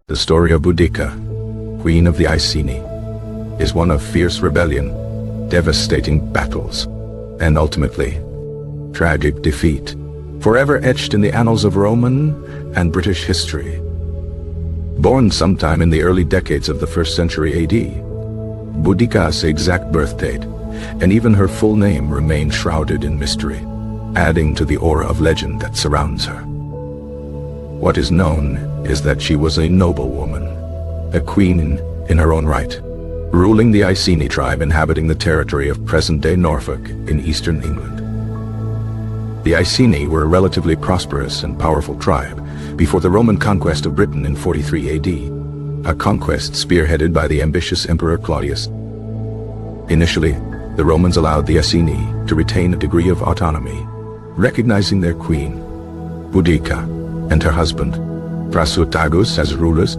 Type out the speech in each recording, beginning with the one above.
The story of Boudicca, Queen of the Iceni, is one of fierce rebellion, devastating battles, and ultimately, tragic defeat, forever etched in the annals of Roman and British history. Born sometime in the early decades of the 1st century AD, Boudicca's exact birth date and even her full name remain shrouded in mystery, adding to the aura of legend that surrounds her. What is known is that she was a noble woman, a queen in her own right, ruling the Iceni tribe inhabiting the territory of present-day Norfolk in eastern England. The Iceni were a relatively prosperous and powerful tribe before the Roman conquest of Britain in 43 AD, a conquest spearheaded by the ambitious Emperor Claudius. Initially, the Romans allowed the Iceni to retain a degree of autonomy, recognizing their queen, Boudicca, and her husband, Prasutagus, as rulers.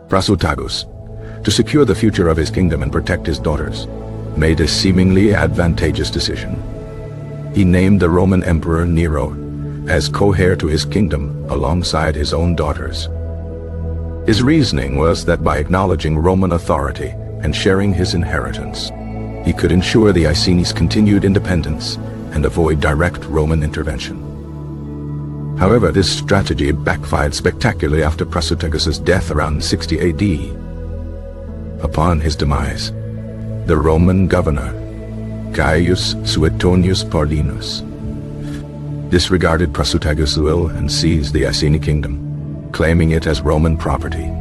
Prasutagus, to secure the future of his kingdom and protect his daughters, made a seemingly advantageous decision. He named the Roman Emperor Nero as co-heir to his kingdom alongside his own daughters. His reasoning was that by acknowledging Roman authority and sharing his inheritance, he could ensure the Iceni's continued independence and avoid direct Roman intervention. However, this strategy backfired spectacularly after Prasutagus' death around 60 AD. Upon his demise, the Roman governor, Gaius Suetonius Paulinus, disregarded Prasutagus' will and seized the Iceni kingdom, claiming it as Roman property.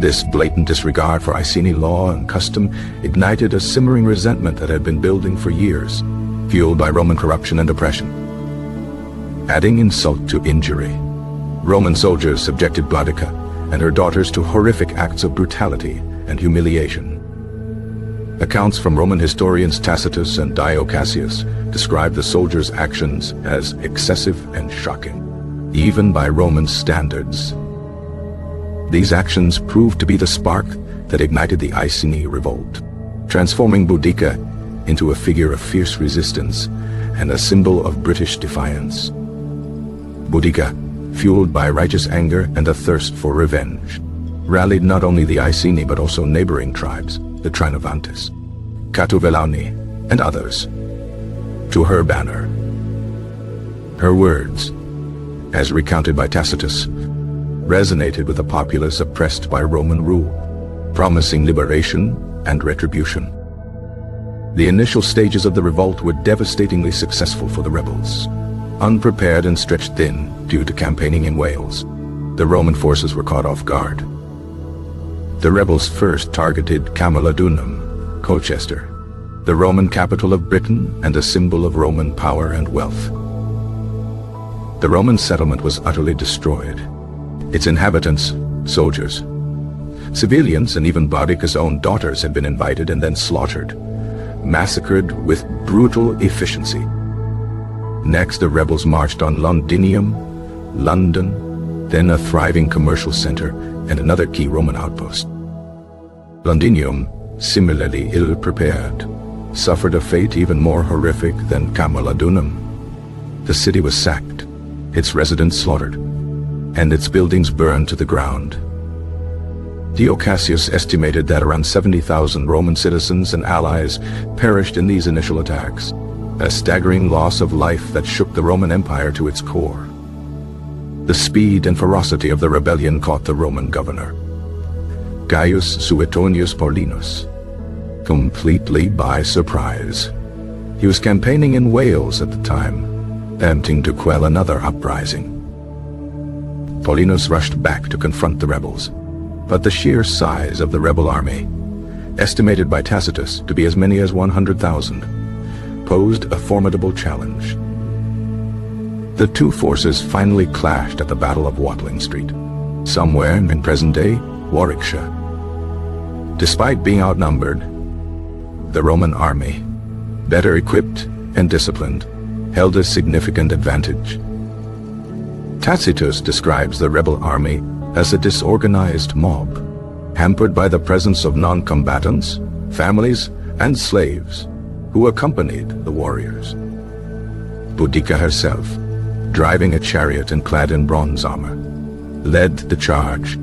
This blatant disregard for Iceni law and custom ignited a simmering resentment that had been building for years, fueled by Roman corruption and oppression. Adding insult to injury, Roman soldiers subjected Boudicca and her daughters to horrific acts of brutality and humiliation. Accounts from Roman historians Tacitus and Dio Cassius describe the soldiers' actions as excessive and shocking, even by Roman standards. These actions proved to be the spark that ignited the Iceni revolt, transforming Boudicca into a figure of fierce resistance and a symbol of British defiance. Boudicca, fueled by righteous anger and a thirst for revenge, rallied not only the Iceni but also neighboring tribes, the Trinovantes, Catuvellauni, and others, to her banner. Her words, as recounted by Tacitus, resonated with a populace oppressed by Roman rule, promising liberation and retribution. The initial stages of the revolt were devastatingly successful for the rebels. Unprepared and stretched thin due to campaigning in Wales, the Roman forces were caught off guard. The rebels first targeted Camulodunum, Colchester, the Roman capital of Britain and a symbol of Roman power and wealth. The Roman settlement was utterly destroyed. Its inhabitants, soldiers, civilians, and even Boudicca's own daughters had been invited and then slaughtered, massacred with brutal efficiency. Next, the rebels marched on Londinium, London, then a thriving commercial center and another key Roman outpost. Londinium, similarly ill-prepared, suffered a fate even more horrific than Camulodunum. The city was sacked, its residents slaughtered, and its buildings burned to the ground. Dio Cassius estimated that around 70,000 Roman citizens and allies perished in these initial attacks, a staggering loss of life that shook the Roman Empire to its core. The speed and ferocity of the rebellion caught the Roman governor, Gaius Suetonius Paulinus, completely by surprise. He was campaigning in Wales at the time, attempting to quell another uprising. Paulinus rushed back to confront the rebels, but the sheer size of the rebel army, estimated by Tacitus to be as many as 100,000, posed a formidable challenge. The two forces finally clashed at the Battle of Watling Street, somewhere in present-day Warwickshire. Despite being outnumbered, the Roman army, better equipped and disciplined, held a significant advantage. Tacitus describes the rebel army as a disorganized mob, hampered by the presence of non-combatants, families, and slaves who accompanied the warriors. Boudicca herself, driving a chariot and clad in bronze armor, led the charge,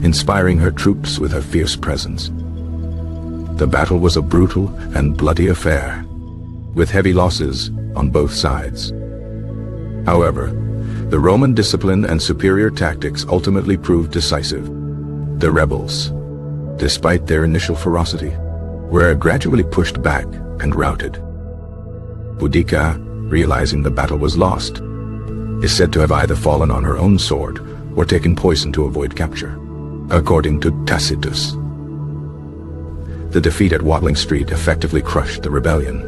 inspiring her troops with her fierce presence. The battle was a brutal and bloody affair, with heavy losses on both sides. However, the Roman discipline and superior tactics ultimately proved decisive. The rebels, despite their initial ferocity, were gradually pushed back and routed. Boudicca, realizing the battle was lost, is said to have either fallen on her own sword or taken poison to avoid capture, according to Tacitus. The defeat at Watling Street effectively crushed the rebellion,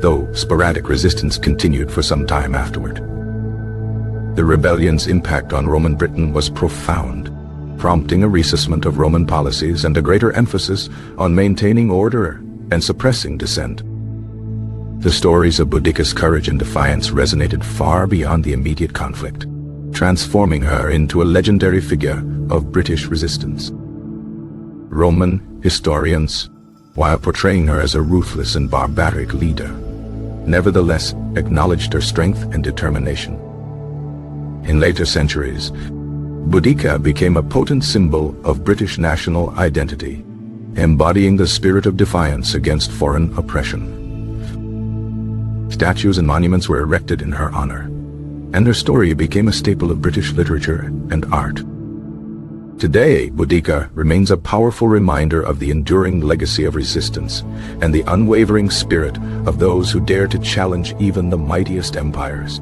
though sporadic resistance continued for some time afterward. The rebellion's impact on Roman Britain was profound, prompting a reassessment of Roman policies and a greater emphasis on maintaining order and suppressing dissent. The stories of Boudicca's courage and defiance resonated far beyond the immediate conflict, transforming her into a legendary figure of British resistance. Roman historians, while portraying her as a ruthless and barbaric leader, nevertheless acknowledged her strength and determination. In later centuries, Boudicca became a potent symbol of British national identity, embodying the spirit of defiance against foreign oppression. Statues and monuments were erected in her honor, and her story became a staple of British literature and art. Today, Boudicca remains a powerful reminder of the enduring legacy of resistance and the unwavering spirit of those who dare to challenge even the mightiest empires.